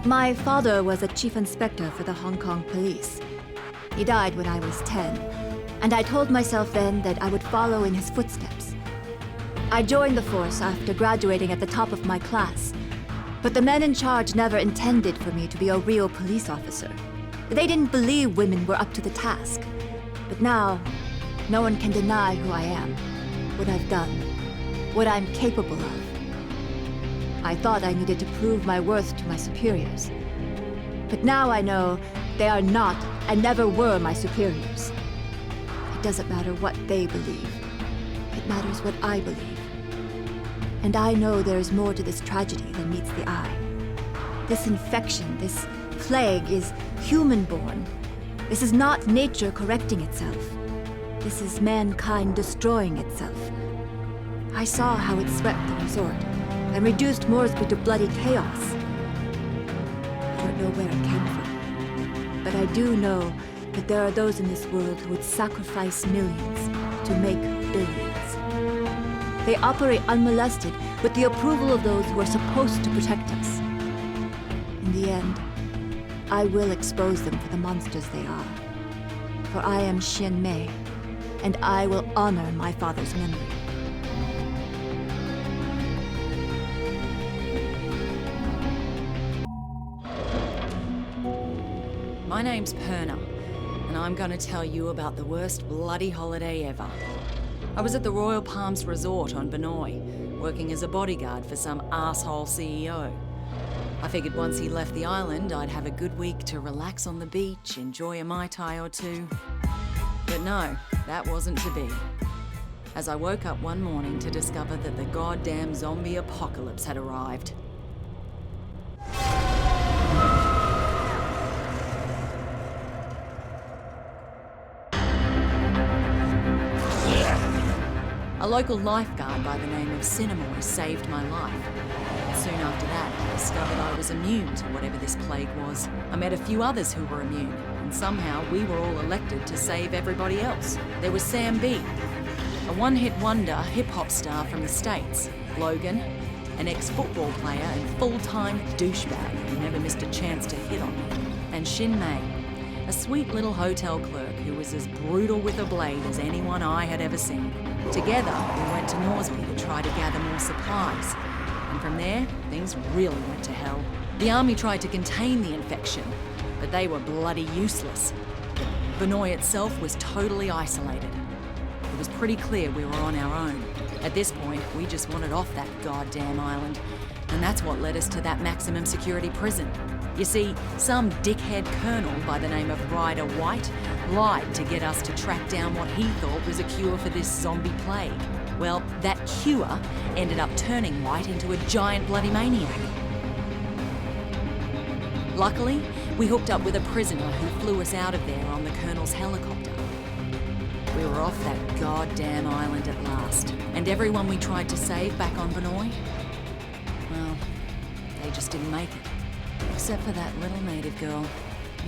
My father was a chief inspector for the Hong Kong police. He died when I was 10, and I told myself then that I would follow in his footsteps. I joined the force after graduating at the top of my class, but the men in charge never intended for me to be a real police officer. They didn't believe women were up to the task. But now, no one can deny who I am, what I've done, what I'm capable of. I thought I needed to prove my worth to my superiors. But now I know they are not and never were my superiors. It doesn't matter what they believe. It matters what I believe. And I know there is more to this tragedy than meets the eye. This infection, this plague is human-born. This is not nature correcting itself. This is mankind destroying itself. I saw how it swept the resort and reduced Moresby to bloody chaos. I don't know where it came from, but I do know that there are those in this world who would sacrifice millions to make billions. They operate unmolested with the approval of those who are supposed to protect us. In the end, I will expose them for the monsters they are. For I am Xian Mei, and I will honor my father's memory. My name's Perna, and I'm gonna tell you about the worst bloody holiday ever. I was at the Royal Palms Resort on Banoi, working as a bodyguard for some asshole CEO. I figured once he left the island, I'd have a good week to relax on the beach, enjoy a Mai Tai or two. But no, that wasn't to be. As I woke up one morning to discover that the goddamn zombie apocalypse had arrived. A local lifeguard by the name of Cinemoy saved my life. Soon after that, I discovered I was immune to whatever this plague was. I met a few others who were immune, and somehow we were all elected to save everybody else. There was Sam B, a one-hit wonder hip-hop star from the States. Logan, an ex-football player and full-time douchebag who never missed a chance to hit on me. And Xin Mei, a sweet little hotel clerk who was as brutal with a blade as anyone I had ever seen. Together, we went to Moresby to try to gather more supplies. And from there, things really went to hell. The army tried to contain the infection, but they were bloody useless. Banoi itself was totally isolated. It was pretty clear we were on our own. At this point, we just wanted off that goddamn island. And that's what led us to that maximum security prison. You see, some dickhead colonel by the name of Ryder White lied to get us to track down what he thought was a cure for this zombie plague. Well, that cure ended up turning White into a giant bloody maniac. Luckily, we hooked up with a prisoner who flew us out of there on the colonel's helicopter. We were off that goddamn island at last. And everyone we tried to save back on Banoi, well, they just didn't make it. Except for that little native girl,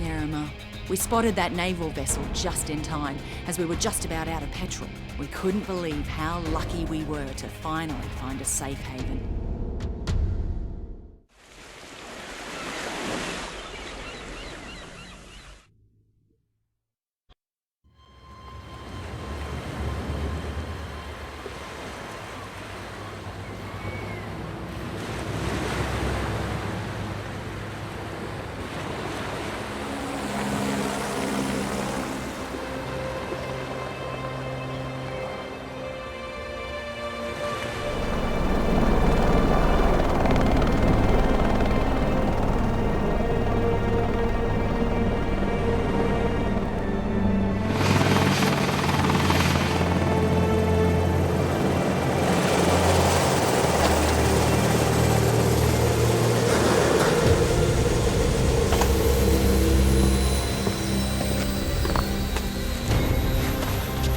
Nerima. We spotted that naval vessel just in time, as we were just about out of petrol. We couldn't believe how lucky we were to finally find a safe haven.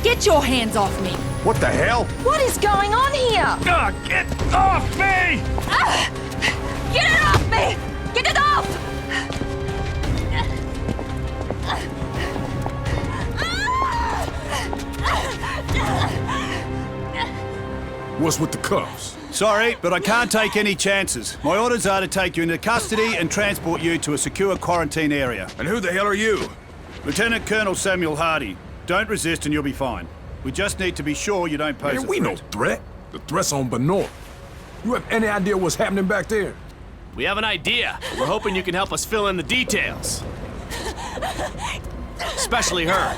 Get your hands off me! What the hell? What is going on here? Get off me! Get it off me! Get it off! What's with the cuffs? Sorry, but I can't take any chances. My orders are to take you into custody and transport you to a secure quarantine area. And who the hell are you? Lieutenant Colonel Samuel Hardy. Don't resist and you'll be fine. We just need to be sure you don't pose a Man, threat. we no threat. The threat's on Banoi. You have any idea what's happening back there? We have an idea. We're hoping you can help us fill in the details. Especially her.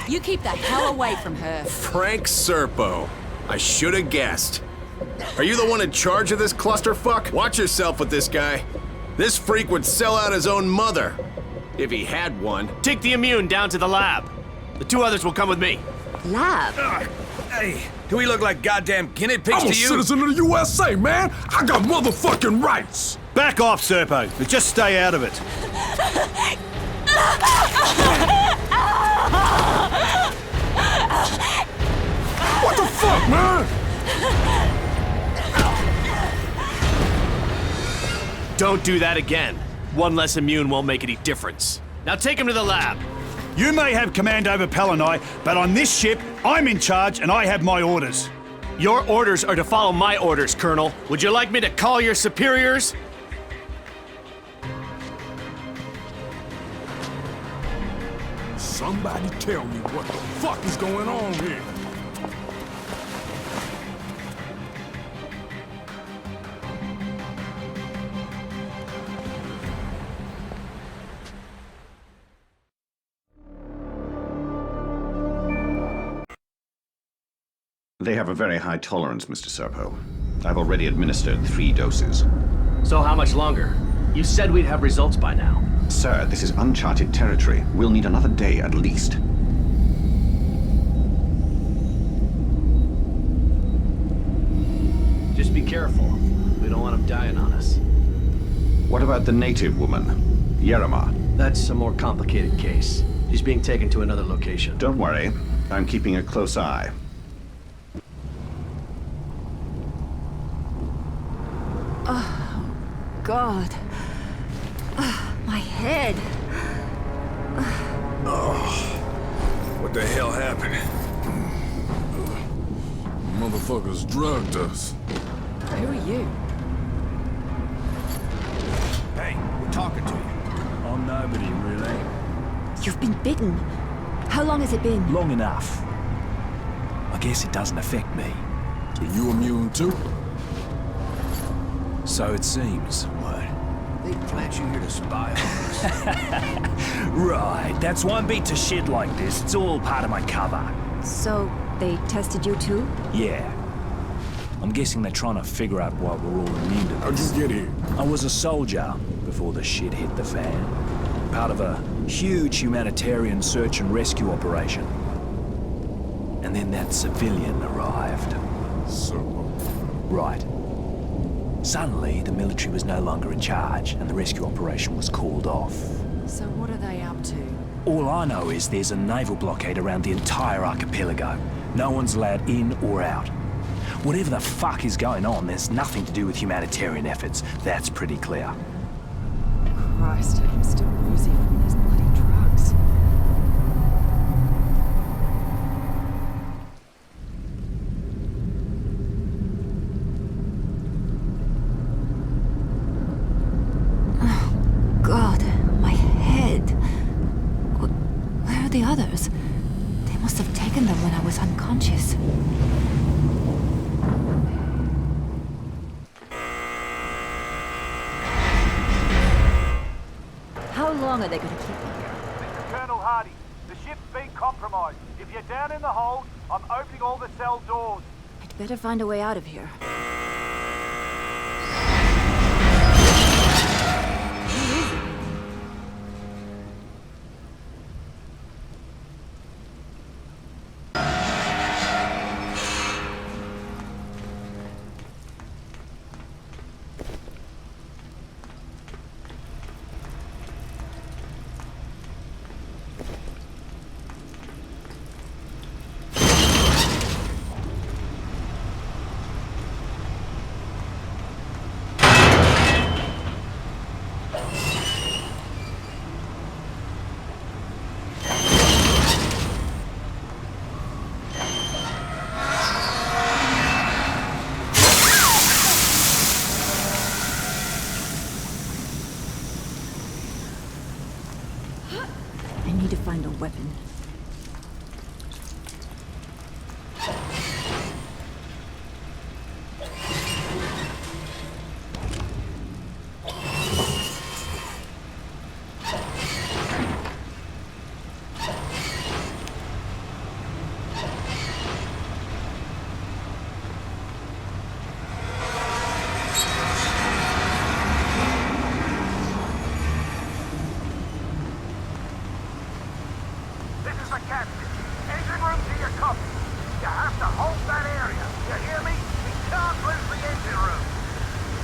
You keep the hell away from her. Frank Serpo. I should have guessed. Are you the one in charge of this clusterfuck? Watch yourself with this guy. This freak would sell out his own mother. If he had one. Take the immune down to the lab. The 2 others will come with me. Lab? Hey, do we look like goddamn guinea pigs I'm a to you? citizen of the USA, man! I got motherfucking rights! Back off, Serpo, but just stay out of it. What the fuck, man? Don't do that again. 1 less immune won't make any difference. Now take him to the lab. You may have command over Palanai, but on this ship, I'm in charge and I have my orders. Your orders are to follow my orders, Colonel. Would you like me to call your superiors? Somebody tell me what the fuck is going on here. They have a very high tolerance, Mr. Serpo. I've already administered 3 doses. So how much longer? You said we'd have results by now. Sir, this is uncharted territory. We'll need another day at least. Just be careful. We don't want him dying on us. What about the native woman, Yerima? That's a more complicated case. She's being taken to another location. Don't worry. I'm keeping a close eye. God. My head. What the hell happened? Motherfuckers drugged us. Who are you? Hey, we're talking to you. I'm nobody, really. You've been bitten. How long has it been? Long enough. I guess it doesn't affect me. So you immune too? So it seems. What? They plant you here to spy on us. Right, that's why I'm beat to shit like this. It's all part of my cover. So, they tested you too? Yeah. I'm guessing they're trying to figure out why we're all immune to How'd this. you get here? I was a soldier before the shit hit the fan. Part of a huge humanitarian search and rescue operation. And then that civilian arrived. Serpo. Right. Suddenly, the military was no longer in charge, and the rescue operation was called off. So what are they up to? All I know is there's a naval blockade around the entire archipelago. No one's allowed in or out. Whatever the fuck is going on, there's nothing to do with humanitarian efforts. That's pretty clear. Christ, I'm still woozy from these bloody drugs. God, my head. Where are the others? They must have taken them when I was unconscious. How long are they going to keep me here? Colonel Hardy, the ship's been compromised. If you're down in the hold, I'm opening all the cell doors. I'd better find a way out of here. need to find a weapon. This is the captain. Engine room to your copy. You have to hold that area. You hear me? We can't lose the engine room.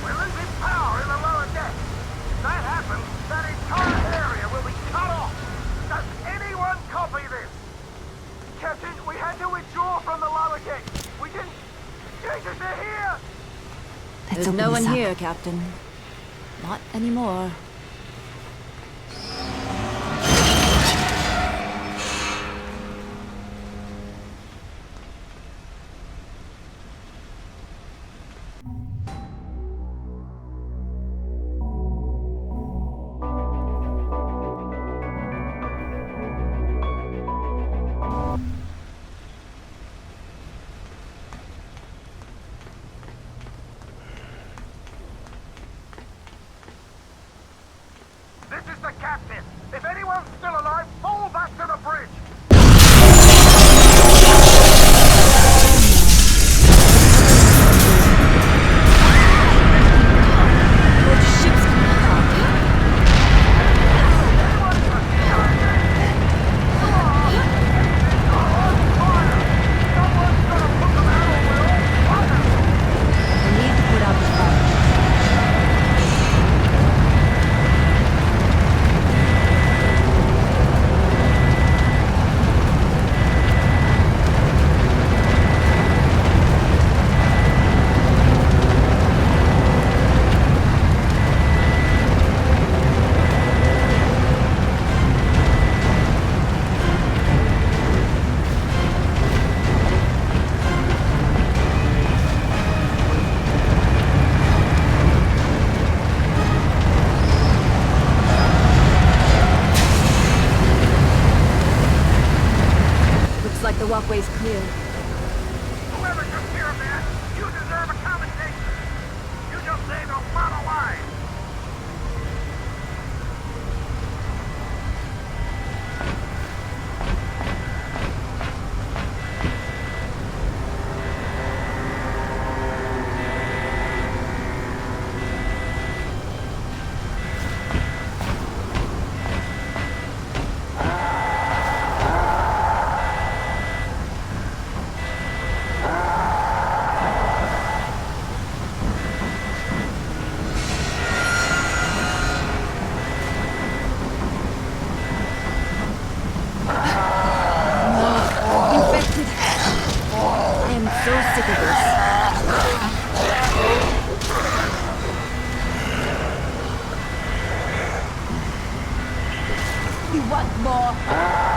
We're losing power in the lower deck. If that happens, that entire area will be cut off. Does anyone copy this? Captain, we had to withdraw from the lower deck. We didn't... Jesus, they're here! There's no one here, Captain. Not anymore. This is the captain. If anyone's still alive, fall back to the bridge. The walkway's clear. Whoever took care of that, you deserve a commendation. You just saved a lot of lives. You want more?